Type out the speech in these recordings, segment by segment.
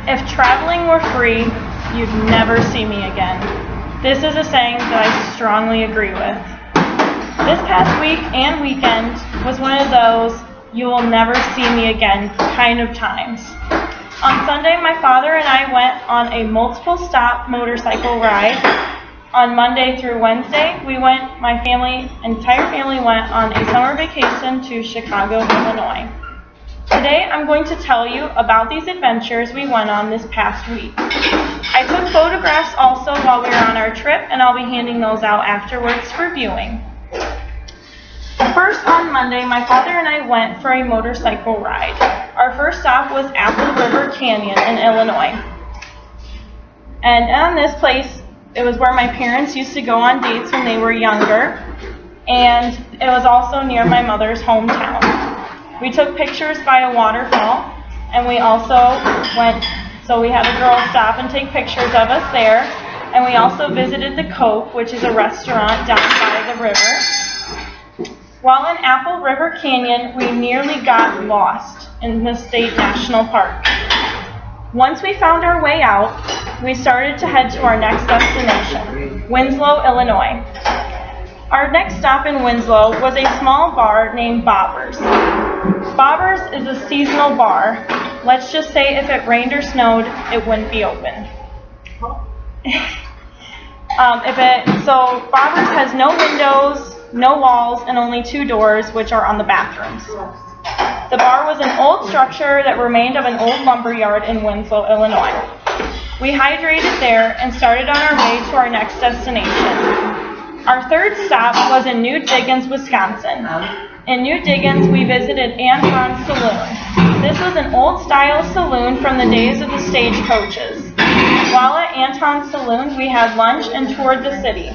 If traveling were free, you'd never see me again. This is a saying that I strongly agree with. This past week and weekend was one of those you will never see me again kind of times. On Sunday, my father and I went on a multiple stop motorcycle ride. On Monday through Wednesday, my entire family went on a summer vacation to Chicago, Illinois. Today, I'm going to tell you about these adventures we went on this past week. I took photographs also while we were on our trip, and I'll be handing those out afterwards for viewing. First, on Monday, my father and I went for a motorcycle ride. Our first stop was Apple River Canyon in Illinois. And on this place, it was where my parents used to go on dates when they were younger, and it was also near my mother's hometown. We took pictures by a waterfall, and we also so we had a girl stop and take pictures of us there, and we also visited the Coke, which is a restaurant down by the river. While in Apple River Canyon, we nearly got lost in the State National Park. Once we found our way out, we started to head to our next destination, Winslow, Illinois. Our next stop in Winslow was a small bar named Bobber's. Bobber's is a seasonal bar. Let's just say if it rained or snowed, it wouldn't be open. So Bobber's has no windows, no walls, and only 2 doors, which are on the bathrooms. The bar was an old structure that remained of an old lumber yard in Winslow, Illinois. We hydrated there and started on our way to our next destination. Our third stop was in New Diggins, Wisconsin. In New Diggins, we visited Anton's Saloon. This was an old-style saloon from the days of the stagecoaches. While at Anton's Saloon, we had lunch and toured the city.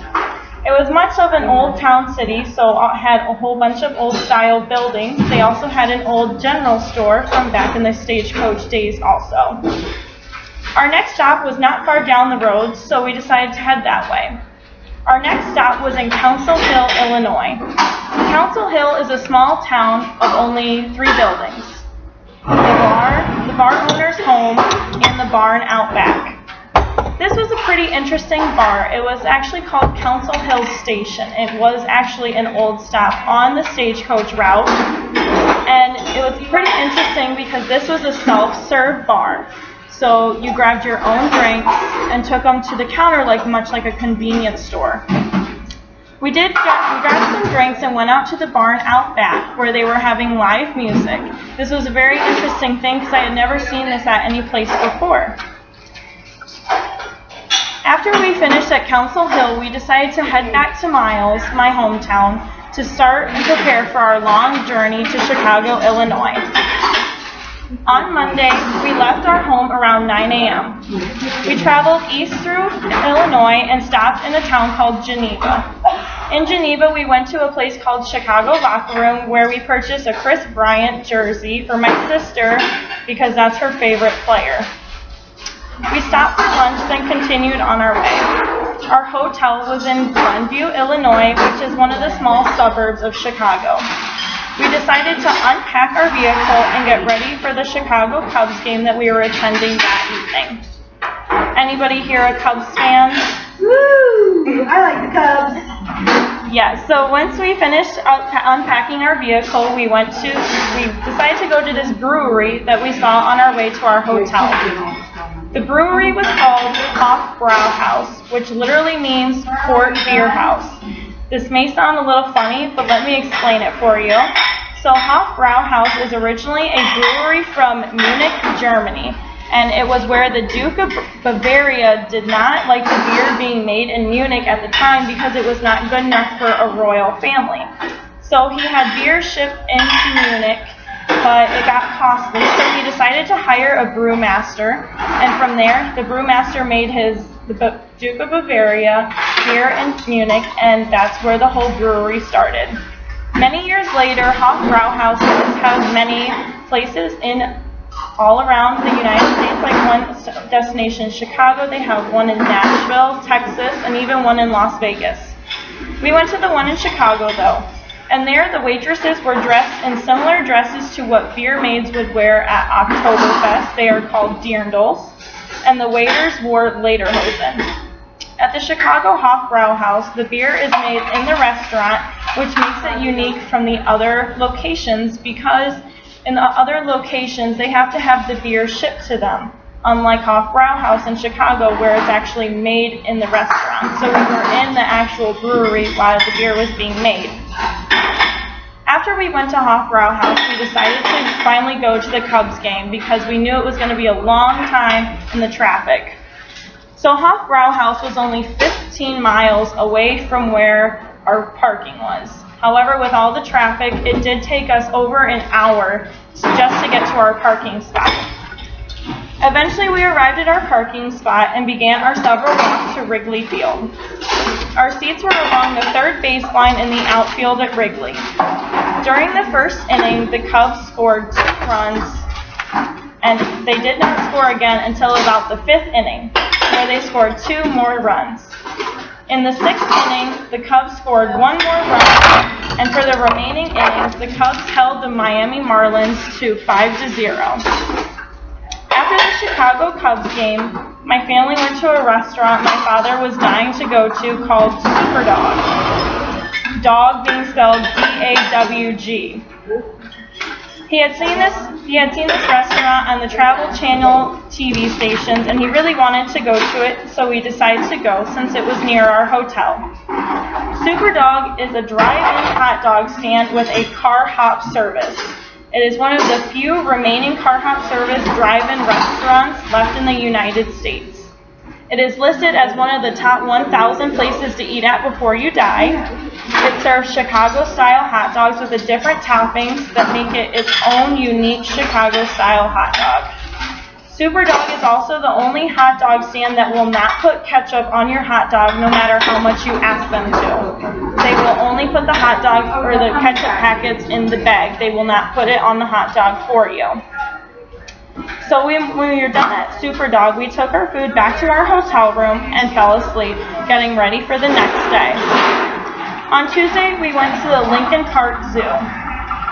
It was much of an old town city, so it had a whole bunch of old-style buildings. They also had an old general store from back in the stagecoach days also. Our next stop was not far down the road, so we decided to head that way. Our next stop was in Council Hill, Illinois. Council Hill is a small town of only 3 buildings: the bar owner's home, and the barn out back. This was a pretty interesting bar. It was actually called Council Hill Station. It was actually an old stop on the stagecoach route, and it was pretty interesting because this was a self-serve bar. So you grabbed your own drinks and took them to the counter much like a convenience store. We grabbed some drinks and went out to the barn out back where they were having live music. This was a very interesting thing because I had never seen this at any place before. After we finished at Council Hill, we decided to head back to Miles, my hometown, to start and prepare for our long journey to Chicago, Illinois. On Monday, we left our home around 9 a.m. We traveled east through Illinois and stopped in a town called Geneva. In Geneva, we went to a place called Chicago Locker Room where we purchased a Chris Bryant jersey for my sister because that's her favorite player. We stopped for lunch, then continued on our way. Our hotel was in Glenview, Illinois, which is one of the small suburbs of Chicago. We decided to unpack our vehicle and get ready for the Chicago Cubs game that we were attending that evening. Anybody here a Cubs fan? Woo! I like the Cubs. Yeah, so once we finished unpacking our vehicle, we decided to go to this brewery that we saw on our way to our hotel. The brewery was called Hofbrauhaus, which literally means port beer house. This may sound a little funny, but let me explain it for you. So Hofbrauhaus is originally a brewery from Munich, Germany, and it was where the Duke of Bavaria did not like the beer being made in Munich at the time because it was not good enough for a royal family. So he had beer shipped into Munich, but it got costly, so he decided to hire a brewmaster, and from there, the brewmaster made the Duke of Bavaria here in Munich, and that's where the whole brewery started. Many years later, Hofbrauhaus has many places all around the United States, like one destination in Chicago, they have one in Nashville, Texas, and even one in Las Vegas. We went to the one in Chicago, though. And there, the waitresses were dressed in similar dresses to what beer maids would wear at Oktoberfest. They are called dirndls. and the waiters wore lederhosen. At the Chicago Hofbrauhaus, the beer is made in the restaurant, which makes it unique from the other locations because in the other locations they have to have the beer shipped to them, unlike Hofbrauhaus in Chicago where it's actually made in the restaurant. So we were in the actual brewery while the beer was being made. After we went to Hofbrauhaus, we decided to finally go to the Cubs game because we knew it was going to be a long time in the traffic. So Hofbrauhaus was only 15 miles away from where our parking was. However, with all the traffic, it did take us over an hour just to get to our parking spot. Eventually, we arrived at our parking spot and began our several walks to Wrigley Field. Our seats were along the third baseline in the outfield at Wrigley. During the first inning, the Cubs scored 2 runs, and they did not score again until about the 5th inning, where they scored 2 more runs. In the 6th inning, the Cubs scored 1 more run, and for the remaining innings, the Cubs held the Miami Marlins to 5-0. After the Chicago Cubs game, my family went to a restaurant my father was dying to go to called Super Dog. Dog being spelled D-A-W-G. He had seen this restaurant on the Travel Channel TV stations, and he really wanted to go to it, so we decided to go since it was near our hotel. Super Dog is a drive-in hot dog stand with a car hop service. It is one of the few remaining car hop service drive-in restaurants left in the United States. It is listed as one of the top 1,000 places to eat at before you die. It serves Chicago-style hot dogs with the different toppings that make it its own unique Chicago-style hot dog. Super Dog is also the only hot dog stand that will not put ketchup on your hot dog no matter how much you ask them to. They will only put the hot dog or the ketchup packets in the bag. They will not put it on the hot dog for you. So when we were done at Super Dog, we took our food back to our hotel room and fell asleep, getting ready for the next day. On Tuesday, we went to the Lincoln Park Zoo.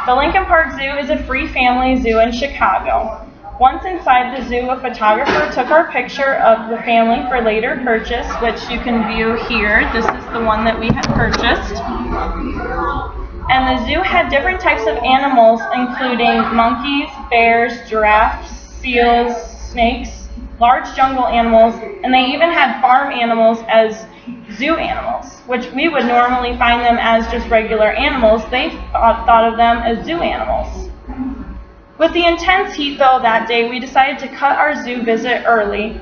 The Lincoln Park Zoo is a free family zoo in Chicago. Once inside the zoo, a photographer took our picture of the family for later purchase, which you can view here. This is the one that we had purchased. And the zoo had different types of animals, including monkeys, bears, giraffes, seals, snakes, large jungle animals, and they even had farm animals as zoo animals, which we would normally find them as just regular animals. They thought of them as zoo animals. With the intense heat, though, that day, we decided to cut our zoo visit early,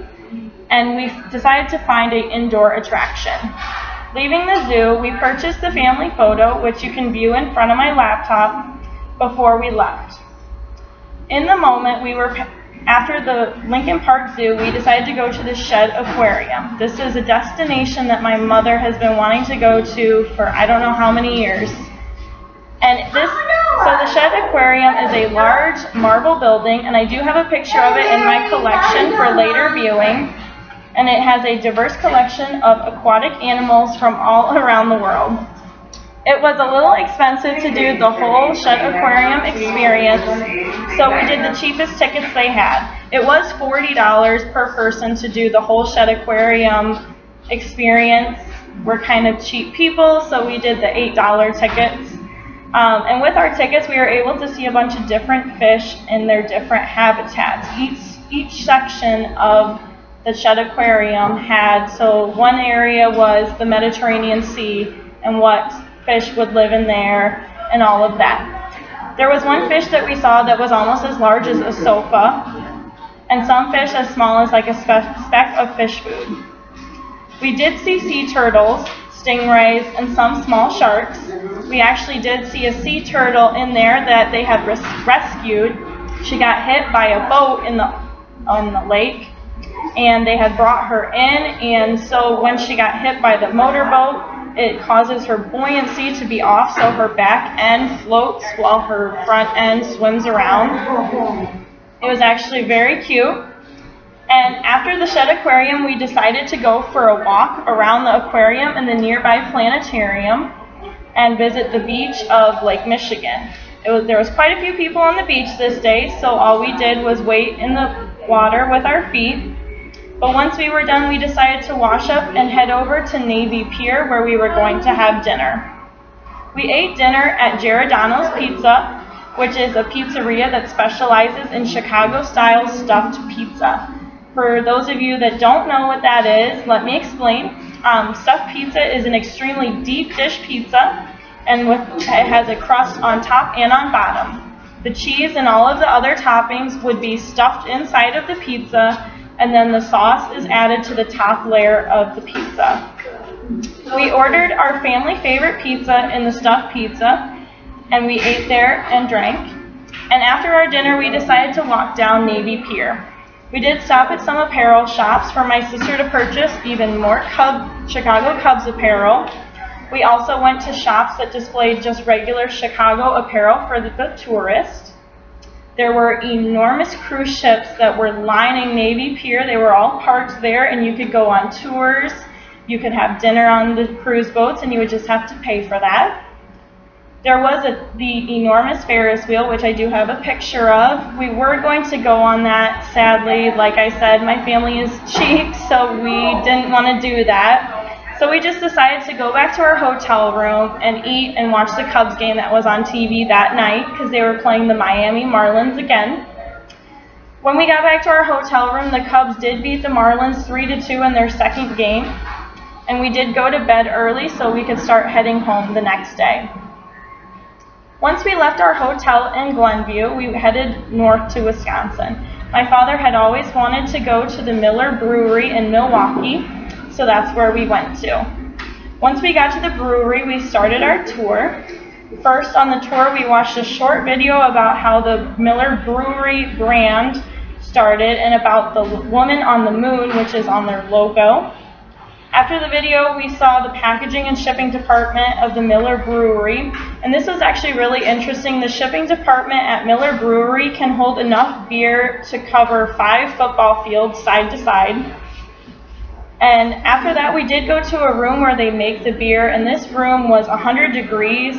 and we decided to find an indoor attraction. Leaving the zoo, we purchased the family photo, which you can view in front of my laptop, before we left. In the moment after the Lincoln Park Zoo, we decided to go to the Shedd Aquarium. This is a destination that my mother has been wanting to go to for I don't know how many years. So the Shedd Aquarium is a large marble building, and I do have a picture of it in my collection for later viewing. And it has a diverse collection of aquatic animals from all around the world. It was a little expensive to do the whole Shedd Aquarium experience, so we did the cheapest tickets they had. It was $40 per person to do the whole Shedd Aquarium experience. We're kind of cheap people, so we did the $8 tickets. And with our tickets, we were able to see a bunch of different fish in their different habitats. Each section of the Shedd Aquarium had, so one area was the Mediterranean Sea and what fish would live in there and all of that. There was one fish that we saw that was almost as large as a sofa, and some fish as small as like a speck of fish food. We did see sea turtles, stingrays, and some small sharks. We actually did see a sea turtle in there that they had rescued. She got hit by a boat on the lake, and they had brought her in, and so when she got hit by the motorboat, it causes her buoyancy to be off, so her back end floats while her front end swims around. It was actually very cute. And after the Shedd Aquarium, we decided to go for a walk around the aquarium and the nearby planetarium and visit the beach of Lake Michigan. There was quite a few people on the beach this day, so all we did was wait in the water with our feet But once we were done, we decided to wash up and head over to Navy Pier where we were going to have dinner. We ate dinner at Giordano's Pizza, which is a pizzeria that specializes in Chicago-style stuffed pizza. For those of you that don't know what that is, let me explain. Stuffed pizza is an extremely deep dish pizza, and it has a crust on top and on bottom. The cheese and all of the other toppings would be stuffed inside of the pizza, and then the sauce is added to the top layer of the pizza. We ordered our family favorite pizza in the stuffed pizza, and we ate there and drank. And after our dinner, we decided to walk down Navy Pier. We did stop at some apparel shops for my sister to purchase even more Chicago Cubs apparel. We also went to shops that displayed just regular Chicago apparel for the tourist. There were enormous cruise ships that were lining Navy Pier. They were all parked there, and you could go on tours. You could have dinner on the cruise boats, and you would just have to pay for that. There was the enormous Ferris wheel, which I do have a picture of. We were going to go on that. Sadly, like I said, my family is cheap, so we didn't want to do that. So we just decided to go back to our hotel room and eat and watch the Cubs game that was on TV that night because they were playing the Miami Marlins again. When we got back to our hotel room, the Cubs did beat the Marlins 3-2 in their second game, and we did go to bed early so we could start heading home the next day. Once we left our hotel in Glenview, we headed north to Wisconsin. My father had always wanted to go to the Miller Brewery in Milwaukee, so that's where we went to. Once we got to the brewery, we started our tour. First on the tour, we watched a short video about how the Miller Brewery brand started and about the woman on the moon, which is on their logo. After the video, we saw the packaging and shipping department of the Miller Brewery, and this was actually really interesting. The shipping department at Miller Brewery can hold enough beer to cover 5 football fields side to side. And after that, we did go to a room where they make the beer, and this room was 100 degrees,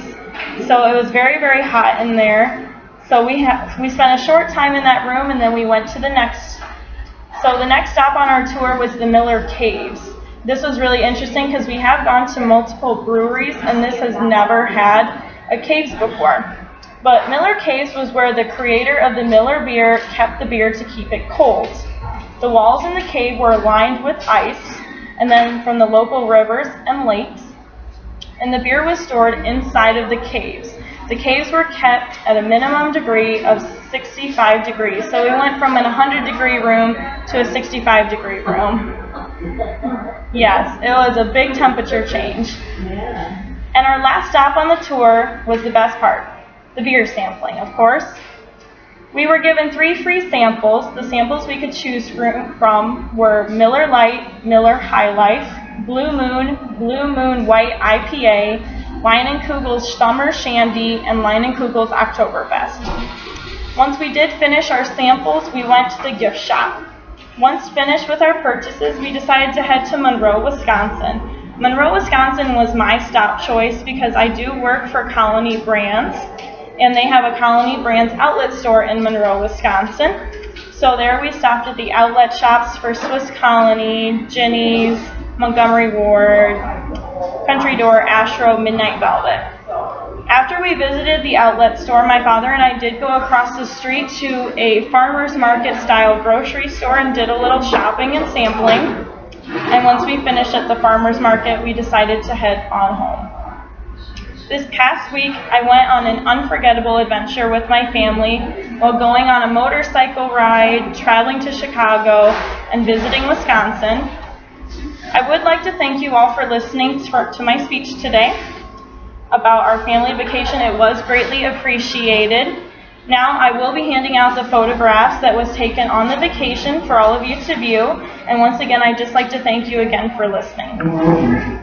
so it was very, very hot in there. So we spent a short time in that room, and then we went to the next. So the next stop on our tour was the Miller Caves. This was really interesting because we have gone to multiple breweries and this has never had a caves before. But Miller Caves was where the creator of the Miller beer kept the beer to keep it cold. The walls in the cave were lined with ice and then from the local rivers and lakes, and the beer was stored inside of the caves. The caves were kept at a minimum degree of 65 degrees. So we went from an 100-degree room to a 65-degree room. Yes, it was a big temperature change. And our last stop on the tour was the best part, the beer sampling, of course. We were given 3 free samples. The samples we could choose from were Miller Lite, Miller High Life, Blue Moon White IPA, Leinenkugel's Summer Shandy, and Leinenkugel's Oktoberfest. Once we did finish our samples, we went to the gift shop. Once finished with our purchases, we decided to head to Monroe, Wisconsin. Monroe, Wisconsin was my stop choice because I do work for Colony Brands, and they have a Colony Brands outlet store in Monroe, Wisconsin. So there we stopped at the outlet shops for Swiss Colony, Ginny's, Montgomery Ward, Country Door, Astro, Midnight Velvet. After we visited the outlet store, my father and I did go across the street to a farmer's market style grocery store and did a little shopping and sampling. And once we finished at the farmer's market, we decided to head on home. This past week, I went on an unforgettable adventure with my family while going on a motorcycle ride, traveling to Chicago, and visiting Wisconsin. I would like to thank you all for listening to my speech today about our family vacation. It was greatly appreciated. Now I will be handing out the photographs that was taken on the vacation for all of you to view. And once again, I'd just like to thank you again for listening.